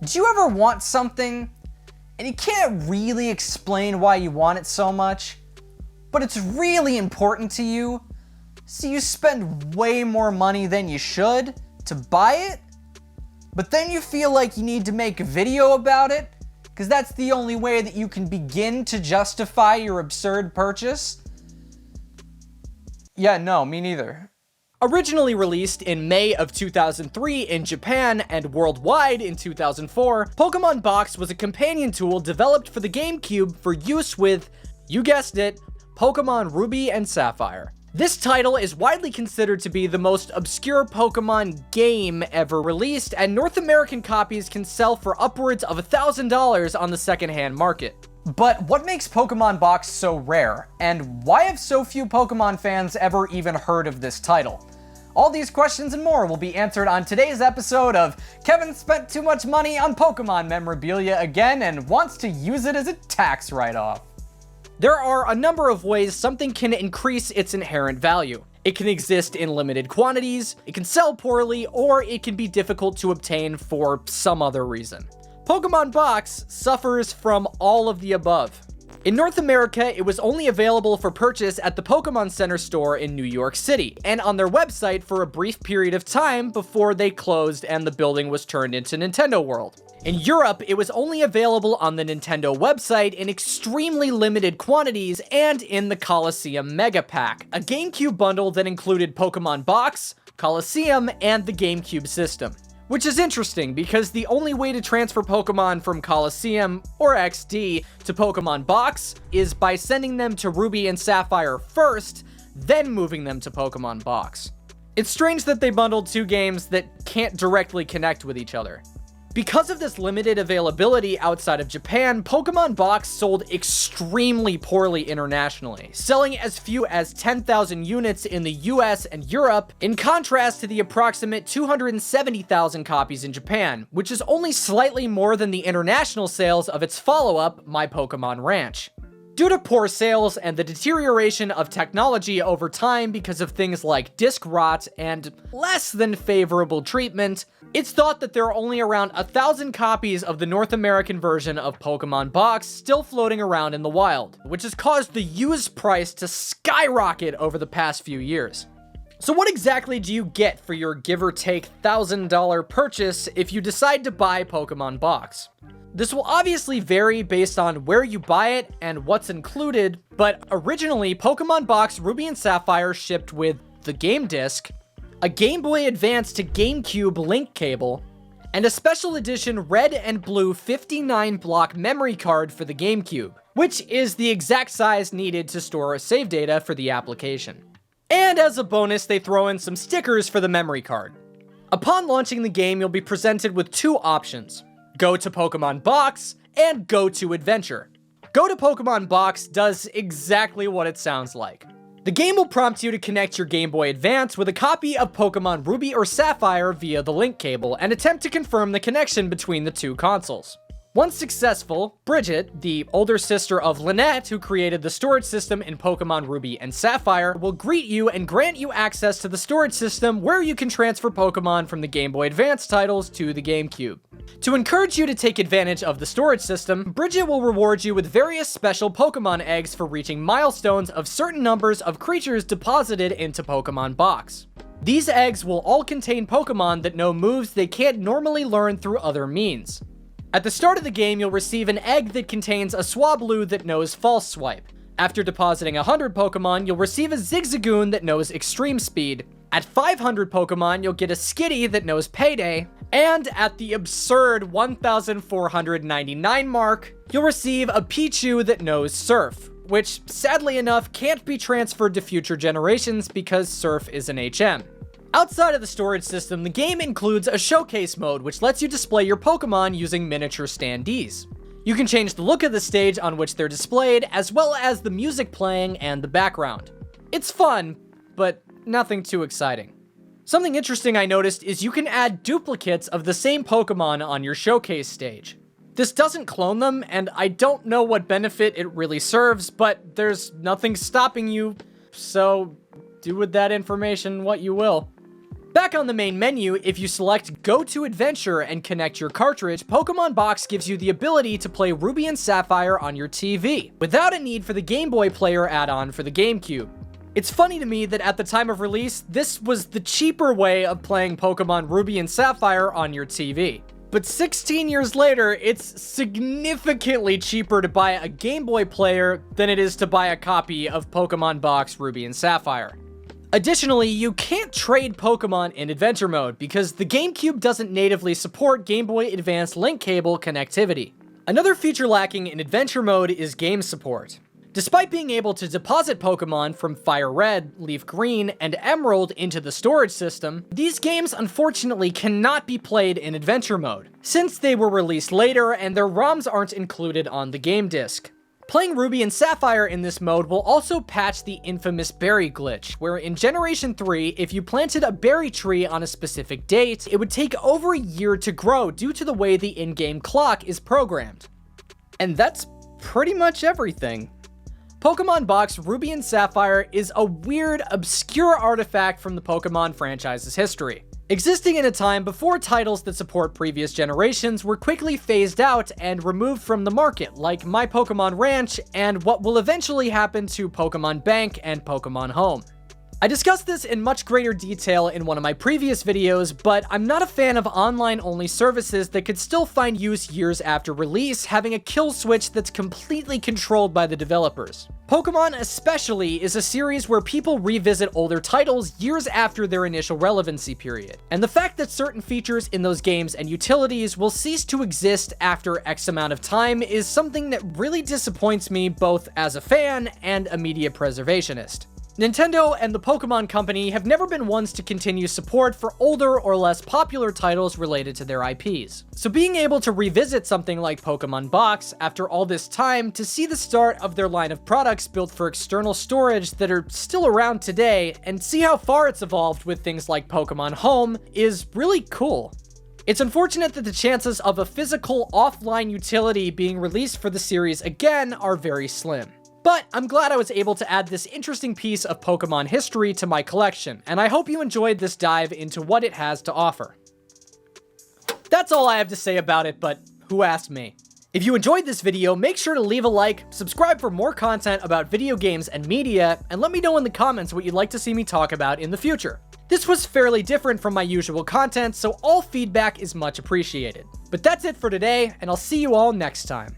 Do you ever want something and you can't really explain why you want it so much, but it's really important to you, so you spend way more money than you should to buy it, but then you feel like you need to make a video about it because that's the only way that you can begin to justify your absurd purchase? Yeah, no, me neither. Originally released in May of 2003 in Japan and worldwide in 2004, Pokémon Box was a companion tool developed for the GameCube for use with, you guessed it, Pokémon Ruby and Sapphire. This title is widely considered to be the most obscure Pokémon game ever released, and North American copies can sell for upwards of $1,000 on the secondhand market. But what makes Pokémon Box so rare, and why have so few Pokémon fans ever even heard of this title? All these questions and more will be answered on today's episode of Kevin spent too much money on Pokémon memorabilia again and wants to use it as a tax write-off. There are a number of ways something can increase its inherent value. It can exist in limited quantities, it can sell poorly, or it can be difficult to obtain for some other reason. Pokémon Box suffers from all of the above. In North America, it was only available for purchase at the Pokémon Center Store in New York City, and on their website for a brief period of time before they closed and the building was turned into Nintendo World. In Europe, it was only available on the Nintendo website in extremely limited quantities and in the Colosseum Mega Pack, a GameCube bundle that included Pokémon Box, Colosseum, and the GameCube system. Which is interesting, because the only way to transfer Pokemon from Colosseum, or XD, to Pokemon Box is by sending them to Ruby and Sapphire first, then moving them to Pokemon Box. It's strange that they bundled two games that can't directly connect with each other. Because of this limited availability outside of Japan, Pokémon Box sold extremely poorly internationally, selling as few as 10,000 units in the US and Europe, in contrast to the approximate 270,000 copies in Japan, which is only slightly more than the international sales of its follow-up, My Pokémon Ranch. Due to poor sales and the deterioration of technology over time because of things like disc rot and less than favorable treatment, it's thought that there are only around 1,000 copies of the North American version of Pokémon Box still floating around in the wild, which has caused the used price to skyrocket over the past few years. So what exactly do you get for your give or take $1,000 purchase if you decide to buy Pokémon Box? This will obviously vary based on where you buy it and what's included, but originally Pokémon Box Ruby and Sapphire shipped with the game disc, a Game Boy Advance to GameCube link cable, and a special edition red and blue 59-block memory card for the GameCube, which is the exact size needed to store save data for the application. And as a bonus, they throw in some stickers for the memory card. Upon launching the game, you'll be presented with two options: Go to Pokémon Box and Go to Adventure. Go to Pokémon Box does exactly what it sounds like. The game will prompt you to connect your Game Boy Advance with a copy of Pokémon Ruby or Sapphire via the link cable and attempt to confirm the connection between the two consoles. Once successful, Bridget, the older sister of Lynette who created the storage system in Pokémon Ruby and Sapphire, will greet you and grant you access to the storage system where you can transfer Pokémon from the Game Boy Advance titles to the GameCube. To encourage you to take advantage of the storage system, Bridget will reward you with various special Pokémon eggs for reaching milestones of certain numbers of creatures deposited into Pokémon Box. These eggs will all contain Pokémon that know moves they can't normally learn through other means. At the start of the game, you'll receive an egg that contains a Swablu that knows False Swipe. After depositing 100 Pokemon, you'll receive a Zigzagoon that knows Extreme Speed. At 500 Pokemon, you'll get a Skitty that knows Payday. And at the absurd 1,499 mark, you'll receive a Pichu that knows Surf, which sadly enough can't be transferred to future generations because Surf is an HM. Outside of the storage system, the game includes a showcase mode, which lets you display your Pokemon using miniature standees. You can change the look of the stage on which they're displayed, as well as the music playing and the background. It's fun, but nothing too exciting. Something interesting I noticed is you can add duplicates of the same Pokemon on your showcase stage. This doesn't clone them, and I don't know what benefit it really serves, but there's nothing stopping you, so do with that information what you will. Back on the main menu, if you select Go to Adventure and connect your cartridge, Pokémon Box gives you the ability to play Ruby and Sapphire on your TV, without a need for the Game Boy Player add-on for the GameCube. It's funny to me that at the time of release, this was the cheaper way of playing Pokémon Ruby and Sapphire on your TV. But 16 years later, it's significantly cheaper to buy a Game Boy Player than it is to buy a copy of Pokémon Box Ruby and Sapphire. Additionally, you can't trade Pokemon in Adventure Mode because the GameCube doesn't natively support Game Boy Advance link cable connectivity. Another feature lacking in Adventure Mode is game support. Despite being able to deposit Pokemon from Fire Red, Leaf Green, and Emerald into the storage system, these games unfortunately cannot be played in Adventure Mode, since they were released later and their ROMs aren't included on the game disc. Playing Ruby and Sapphire in this mode will also patch the infamous berry glitch, where in Generation 3, if you planted a berry tree on a specific date, it would take over a year to grow due to the way the in-game clock is programmed. And that's pretty much everything. Pokémon Box Ruby and Sapphire is a weird, obscure artifact from the Pokémon franchise's history, existing in a time before titles that support previous generations were quickly phased out and removed from the market, like My Pokémon Ranch and what will eventually happen to Pokémon Bank and Pokémon Home. I discussed this in much greater detail in one of my previous videos, but I'm not a fan of online-only services that could still find use years after release, having a kill switch that's completely controlled by the developers. Pokémon especially is a series where people revisit older titles years after their initial relevancy period, and the fact that certain features in those games and utilities will cease to exist after X amount of time is something that really disappoints me both as a fan and a media preservationist. Nintendo and the Pokémon Company have never been ones to continue support for older or less popular titles related to their IPs. So being able to revisit something like Pokémon Box after all this time to see the start of their line of products built for external storage that are still around today and see how far it's evolved with things like Pokémon Home is really cool. It's unfortunate that the chances of a physical offline utility being released for the series again are very slim. But I'm glad I was able to add this interesting piece of Pokemon history to my collection, and I hope you enjoyed this dive into what it has to offer. That's all I have to say about it, but who asked me? If you enjoyed this video, make sure to leave a like, subscribe for more content about video games and media, and let me know in the comments what you'd like to see me talk about in the future. This was fairly different from my usual content, so all feedback is much appreciated. But that's it for today, and I'll see you all next time.